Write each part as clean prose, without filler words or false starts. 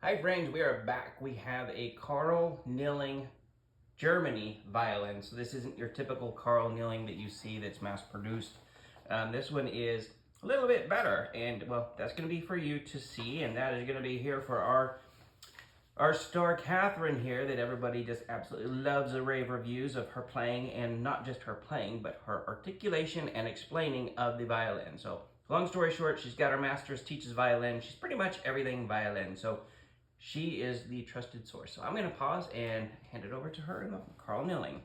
Hi friends, we are back. We have a Karl Knilling Germany violin. So this isn't your typical Karl Knilling that you see that's mass produced. This one is a little bit better, and well, that's going to be for you to see, and that is going to be here for our star Catherine here that everybody just absolutely loves the rave reviews of her playing, and not just her playing, but her articulation and explaining of the violin. So long story short, she's got her master's, teaches violin. She's pretty much everything violin. So she is the trusted source. So I'm going to pause and hand it over to her, Karl Knilling.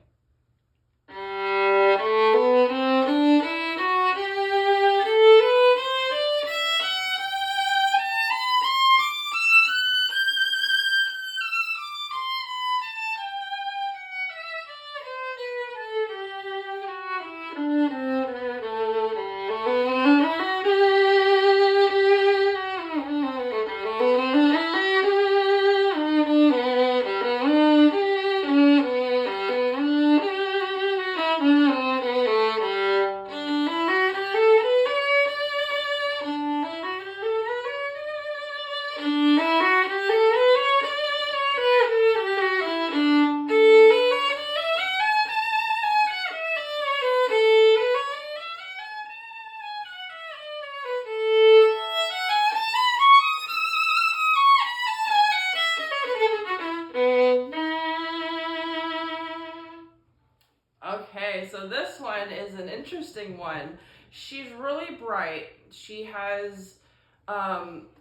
Okay, so this one is an interesting one. She's really bright. She has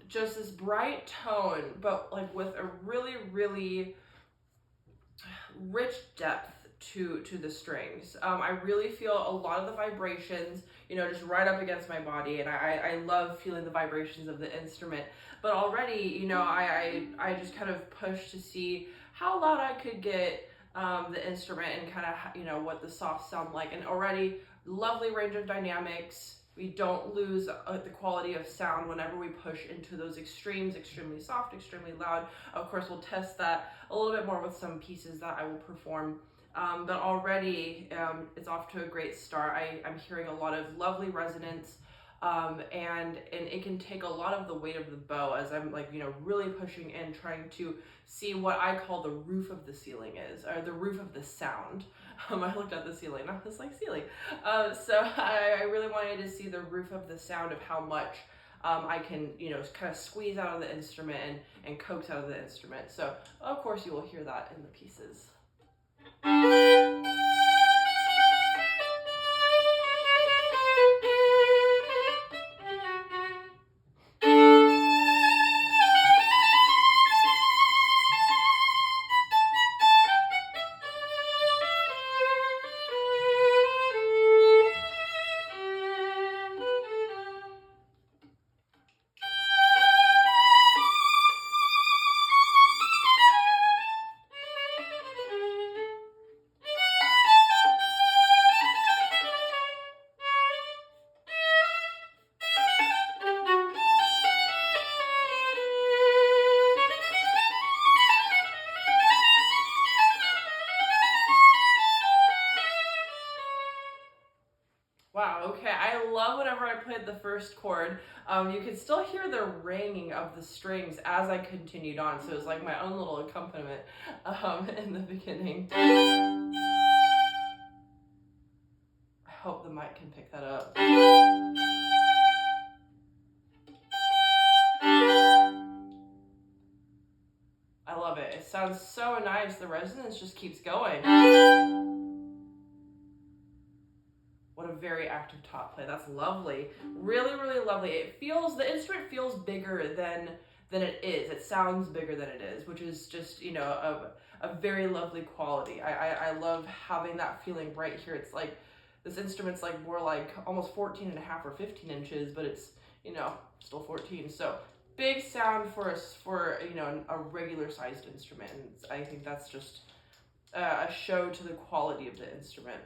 just this bright tone, but like with a really, really rich depth to the strings. I really feel a lot of the vibrations, just right up against my body, and I love feeling the vibrations of the instrument. But already, I just kind of pushed to see how loud I could get the instrument and kind of, what the soft sound like. And already, lovely range of dynamics. We don't lose the quality of sound whenever we push into those extremes, extremely soft, extremely loud. Of course, we'll test that a little bit more with some pieces that I will perform. But already, it's off to a great start. I'm hearing a lot of lovely resonance, and it can take a lot of the weight of the bow as I'm really pushing in, trying to see what I call the roof of the ceiling is, or the roof of the sound. I looked at the ceiling and I was like, ceiling. So I really wanted to see the roof of the sound of how much I can, kind of squeeze out of the instrument and coax out of the instrument. So of course you will hear that in the pieces. Wow, okay. I love whenever I played the first chord. You could still hear the ringing of the strings as I continued on, so it was like my own little accompaniment in the beginning. I hope the mic can pick that up. I love it. It sounds so nice. The resonance just keeps going. What a very active top play. That's lovely. Really, really lovely. The instrument feels bigger than it is. It sounds bigger than it is, which is just, a very lovely quality. I love having that feeling right here. It's like, this instrument's like more like almost 14 and a half or 15 inches, but it's, still 14. So big sound for a regular sized instrument. And I think that's just a show to the quality of the instrument.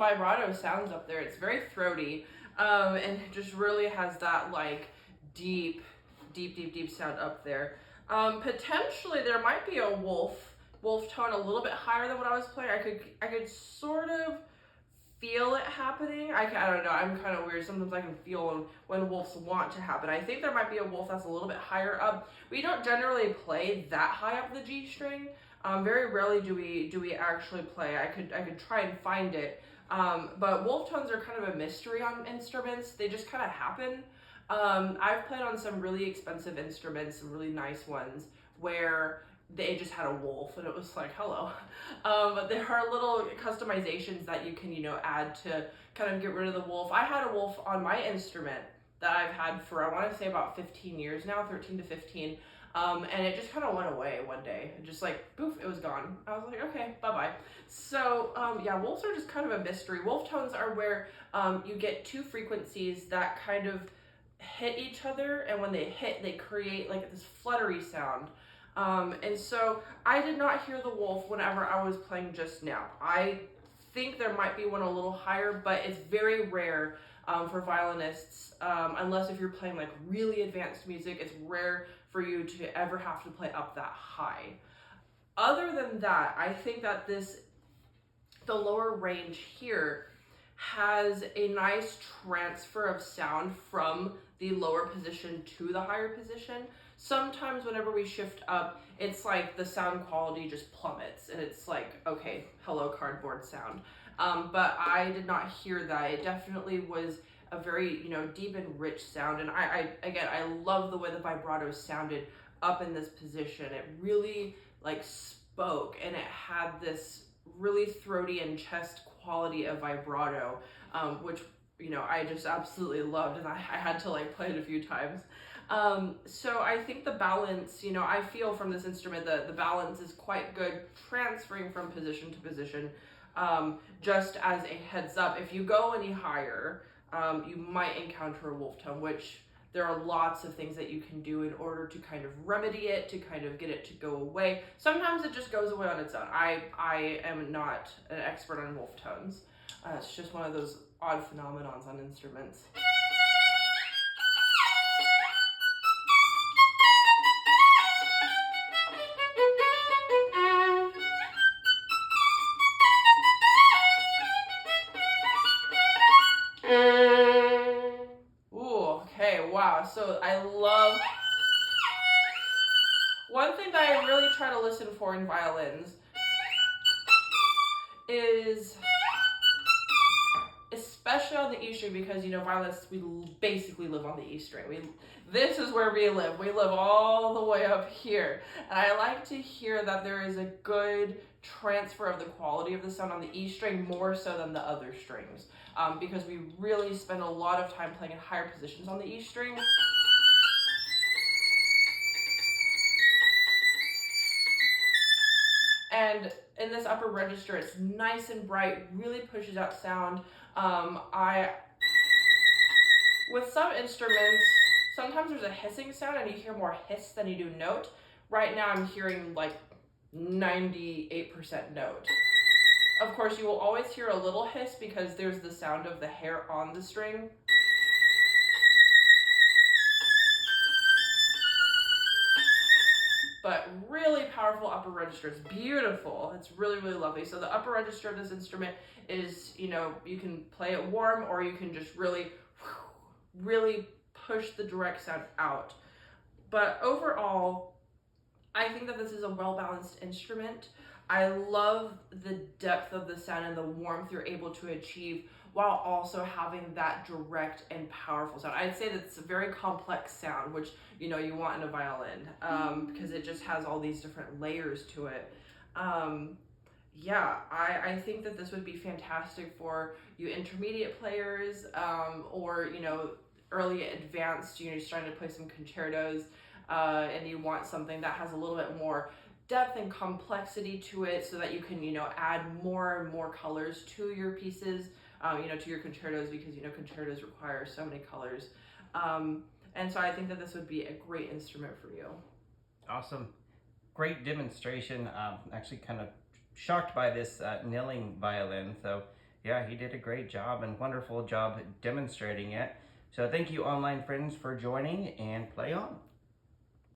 vibrato sounds up there. It's very throaty, and it just really has that like deep sound up there. Potentially there might be a wolf tone a little bit higher than what I was playing. I could sort of feel it happening. I don't know, I'm kind of weird. Sometimes I can feel when wolves want to happen. I think there might be a wolf that's a little bit higher up. We don't generally play that high up the G string. Very rarely do we actually play. I could try and find it. But wolf tones are kind of a mystery on instruments. They just kind of happen. I've played on some really expensive instruments, some really nice ones, where they just had a wolf and it was like, hello. But there are little customizations that you can, add to kind of get rid of the wolf. I had a wolf on my instrument that I've had for, I want to say about 15 years now, 13 to 15. And it just kind of went away one day. Just like, poof, it was gone. I was like, okay, bye-bye. So, yeah, wolves are just kind of a mystery. Wolf tones are where you get two frequencies that kind of hit each other, and when they hit, they create like this fluttery sound. And so I did not hear the wolf whenever I was playing just now. I think there might be one a little higher, but it's very rare for violinists, unless if you're playing like really advanced music. It's rare for you to ever have to play up that high. Other than that, I think that the lower range here has a nice transfer of sound from the lower position to the higher position. Sometimes whenever we shift up, it's like the sound quality just plummets and it's like, okay, hello cardboard sound. But I did not hear that. It definitely was a very, deep and rich sound. And I love the way the vibrato sounded up in this position. It really like spoke, and it had this really throaty and chest quality of vibrato, which, I just absolutely loved, and I had to like play it a few times. So I think the balance, I feel from this instrument that the balance is quite good, transferring from position to position. Just as a heads up, if you go any higher, you might encounter a wolf tone, which there are lots of things that you can do in order to kind of remedy it, to kind of get it to go away. Sometimes it just goes away on its own. I am not an expert on wolf tones. It's just one of those odd phenomenons on instruments. Wow, so I love, one thing that I really try to listen for in violins is, especially on the E string, because violinists, we basically live on the E string. This is where we live all the way up here, and I like to hear that there is a good transfer of the quality of the sound on the E string, more so than the other strings, because we really spend a lot of time playing in higher positions on the E string. And in this upper register, it's nice and bright, really pushes out sound. With some instruments, sometimes there's a hissing sound and you hear more hiss than you do note. Right now I'm hearing like 98% note. Of course, you will always hear a little hiss because there's the sound of the hair on the string. But really powerful upper register. It's beautiful. It's really, really lovely. So the upper register of this instrument is, you can play it warm, or you can just really push the direct sound out. But overall, I think that this is a well-balanced instrument. I love the depth of the sound and the warmth you're able to achieve while also having that direct and powerful sound. I'd say that it's a very complex sound, which you want in a violin, because it just has all these different layers to it. Yeah, I think that this would be fantastic for you intermediate players, or early advanced, you're starting to play some concertos, and you want something that has a little bit more depth and complexity to it, so that you can add more and more colors to your pieces, to your concertos, because concertos require so many colors, and so I think that this would be a great instrument for you. Awesome, great demonstration. Actually kind of shocked by this Knilling violin. So Yeah, he did a great job and wonderful job demonstrating it. So thank you, online friends, for joining, and play on.